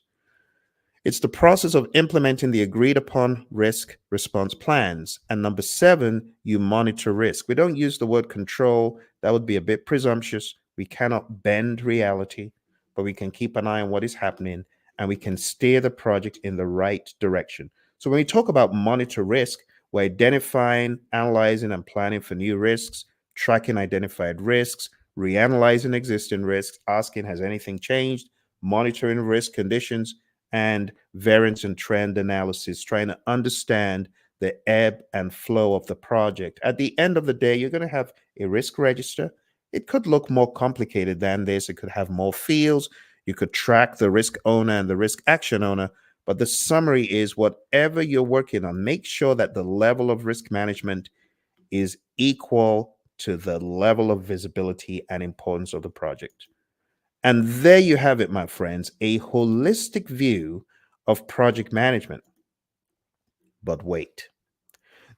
It's the process of implementing the agreed upon risk response plans. And number seven, you monitor risk. We don't use the word control, that would be a bit presumptuous. We cannot bend reality, but we can keep an eye on what is happening and we can steer the project in the right direction. So when we talk about monitor risk, we're identifying, analyzing, and planning for new risks, tracking identified risks, reanalyzing existing risks, asking, has anything changed, monitoring risk conditions, and variance and trend analysis, trying to understand the ebb and flow of the project. At the end of the day, you're going to have a risk register. It could look more complicated than this, it could have more fields. You could track the risk owner and the risk action owner. But the summary is whatever you're working on, make sure that the level of risk management is equal to the level of visibility and importance of the project. And there you have it, my friends, a holistic view of project management. But wait,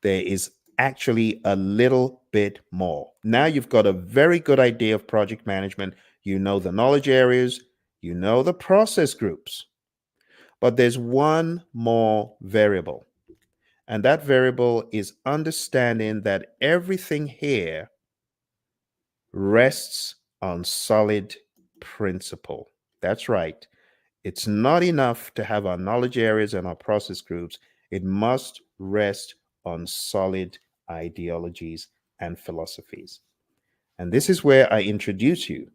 there is actually a little bit more. Now you've got a very good idea of project management. You know the knowledge areas, you know the process groups. But there's one more variable. And that variable is understanding that everything here rests on solid principle. That's right. It's not enough to have our knowledge areas and our process groups. It must rest on solid ideologies and philosophies. And this is where I introduce you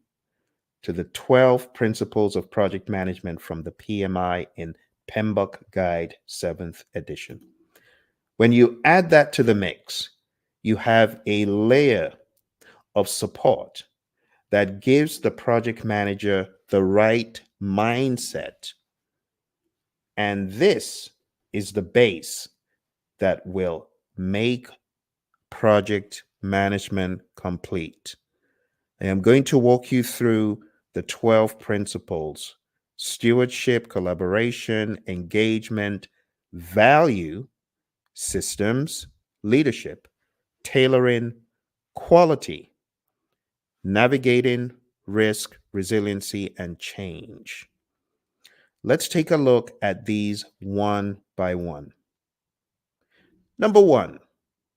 to the 12 principles of project management from the PMI in PMBOK Guide 7th edition. When you add that to the mix, you have a layer of support that gives the project manager the right mindset. And this is the base that will make project management complete. I am going to walk you through the 12 principles: stewardship, collaboration, engagement, value, systems, leadership, tailoring, quality, navigating, risk, resiliency, and change. Let's take a look at these one by one. Number one,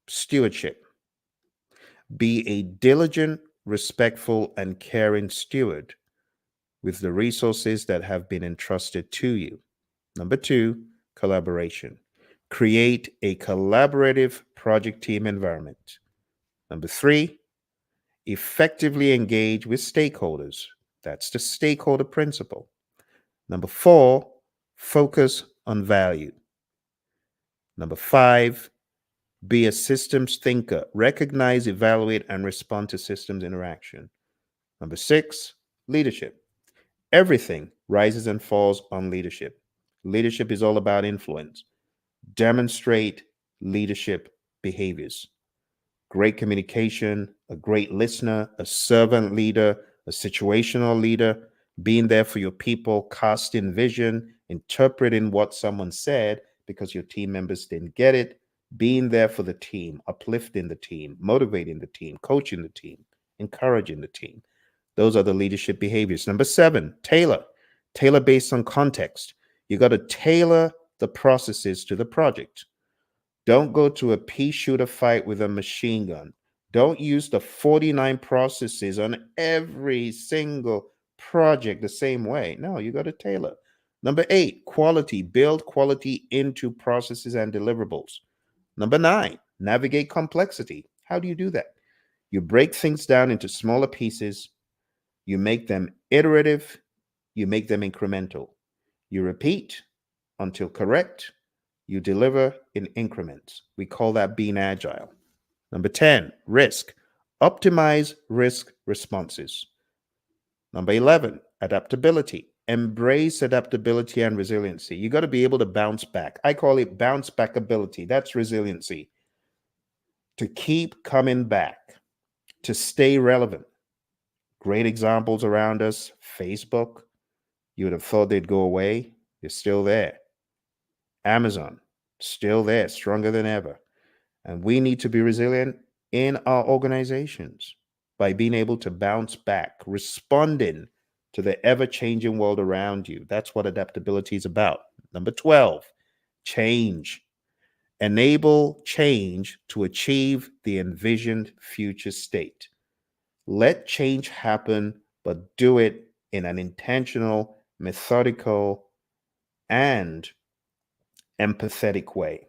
stewardship. Be a diligent, respectful, and caring steward with the resources that have been entrusted to you. Number two, collaboration. Create a collaborative project team environment. Number three, effectively engage with stakeholders. That's the stakeholder principle. Number four, focus on value. Number five, be a systems thinker. Recognize, evaluate, and respond to systems interaction. Number six, leadership. Everything rises and falls on leadership. Leadership is all about influence. Demonstrate leadership behaviors: great communication, a great listener, a servant leader, a situational leader, being there for your people, casting vision, interpreting what someone said because your team members didn't get it, being there for the team, uplifting the team, motivating the team, coaching the team, encouraging the team. Those are the leadership behaviors. Number seven, tailor. Tailor based on context. You got to tailor the processes to the project. Don't go to a pea shooter fight with a machine gun. Don't use the 49 processes on every single project the same way. No, you got to tailor. Number eight, quality. Build quality into processes and deliverables. Number nine, navigate complexity. How do you do that? You break things down into smaller pieces. You make them iterative. You make them incremental. You repeat until correct. You deliver in increments. We call that being agile. Number 10, risk. Optimize risk responses. Number 11, adaptability. Embrace adaptability and resiliency. You got to be able to bounce back. I call it bounce back ability. That's resiliency. To keep coming back, to stay relevant. Great examples around us: Facebook. You would have thought they'd go away. They're still there. Amazon, still there, stronger than ever. And we need to be resilient in our organizations by being able to bounce back, responding to the ever changing world around you. That's what adaptability is about. Number 12, change. Enable change to achieve the envisioned future state. Let change happen, but do it in an intentional, methodical, and empathetic way.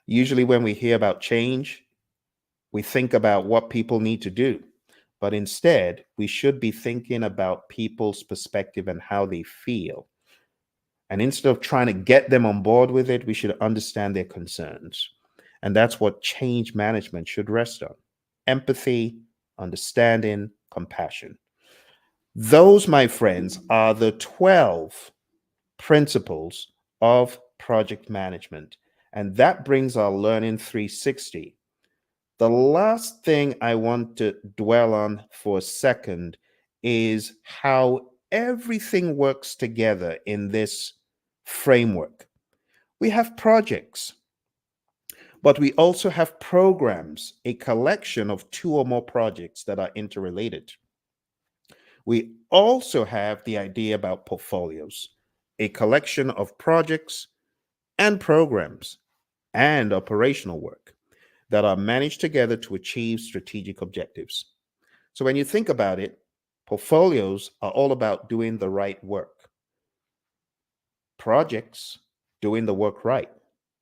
Usually, when we hear about change, we think about what people need to do. But instead, we should be thinking about people's perspective and how they feel. And instead of trying to get them on board with it, we should understand their concerns. And that's what change management should rest on: empathy, understanding, compassion. Those, my friends, are the 12 principles of project management. And that brings our Learning 360. The last thing I want to dwell on for a second is how everything works together in this framework. We have projects, but we also have programs, a collection of two or more projects that are interrelated. We also have the idea about portfolios, a collection of projects and programs and operational work that are managed together to achieve strategic objectives. So when you think about it, portfolios are all about doing the right work, projects doing the work right.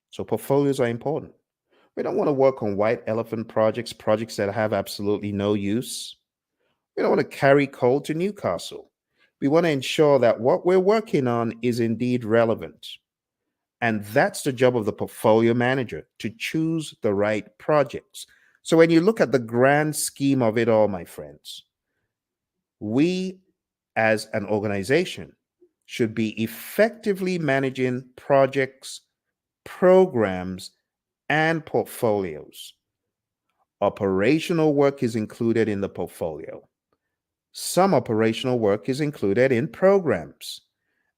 So portfolios are important. We don't want to work on white elephant projects, projects that have absolutely no use. We don't want to carry coal to Newcastle. We want to ensure that what we're working on is indeed relevant. And that's the job of the portfolio manager, to choose the right projects. So when you look at the grand scheme of it all, my friends, we as an organization should be effectively managing projects, programs, and portfolios. Operational work is included in the portfolio. Some operational work is included in programs,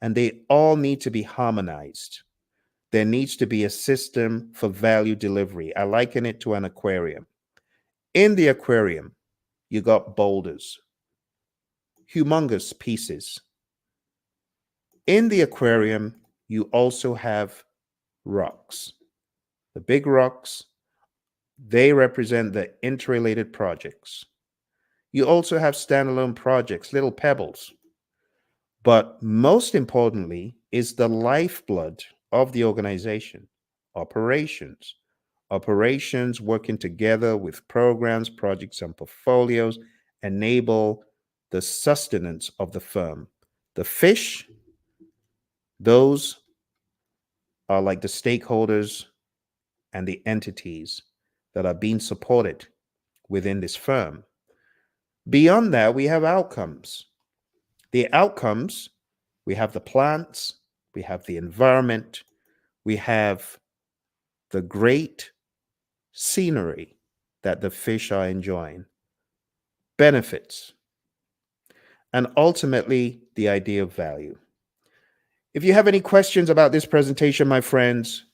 and they all need to be harmonized. There needs to be a system for value delivery. I liken it to an aquarium. In the aquarium, you got boulders, humongous pieces. In the aquarium, you also have rocks. The big rocks, they represent the interrelated projects. You also have standalone projects, little pebbles. But most importantly is the lifeblood of the organization: operations. Operations working together with programs, projects, and portfolios enable the sustenance of the firm. The fish, those are like the stakeholders and the entities that are being supported within this firm. Beyond that, we have outcomes. The outcomes, we have the plants, we have the environment, we have the great scenery that the fish are enjoying, benefits, and ultimately the idea of value. If you have any questions about this presentation, my friends,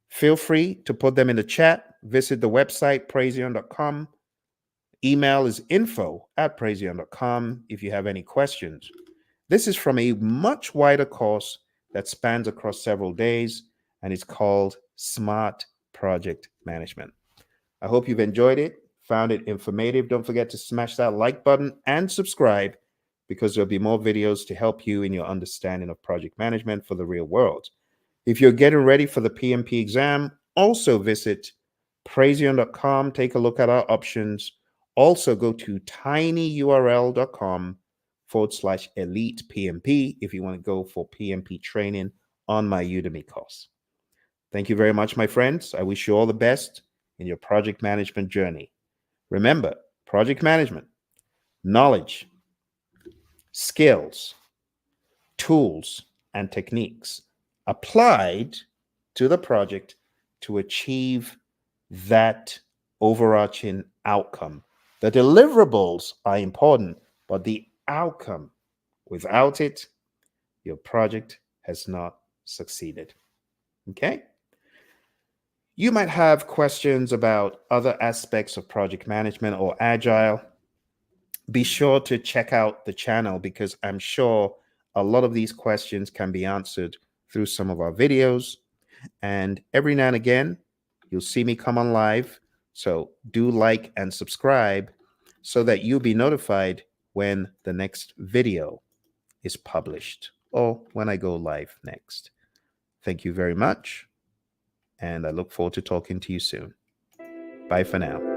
feel free to put them in the chat. Visit the website, praizion.com. Email is info@praizion.com if you have any questions. This is from a much wider course that spans across several days, and it's called Smart Project Management. I hope you've enjoyed it, found it informative. Don't forget to smash that like button and subscribe, because there'll be more videos to help you in your understanding of project management for the real world. If you're getting ready for the PMP exam, also visit praizion.com. Take a look at our options. Also go to tinyurl.com/elite PMP if you want to go for PMP training on my Udemy course. Thank you very much, my friends. I wish you all the best in your project management journey. Remember, project management, knowledge, skills, tools, and techniques applied to the project to achieve that overarching outcome. The deliverables are important, but the outcome, without it, your project has not succeeded. Okay? You might have questions about other aspects of project management or agile. Be sure to check out the channel, because I'm sure a lot of these questions can be answered through some of our videos. And every now and again, you'll see me come on live. So do like and subscribe so that you'll be notified when the next video is published or when I go live next. Thank you very much. And I look forward to talking to you soon. Bye for now.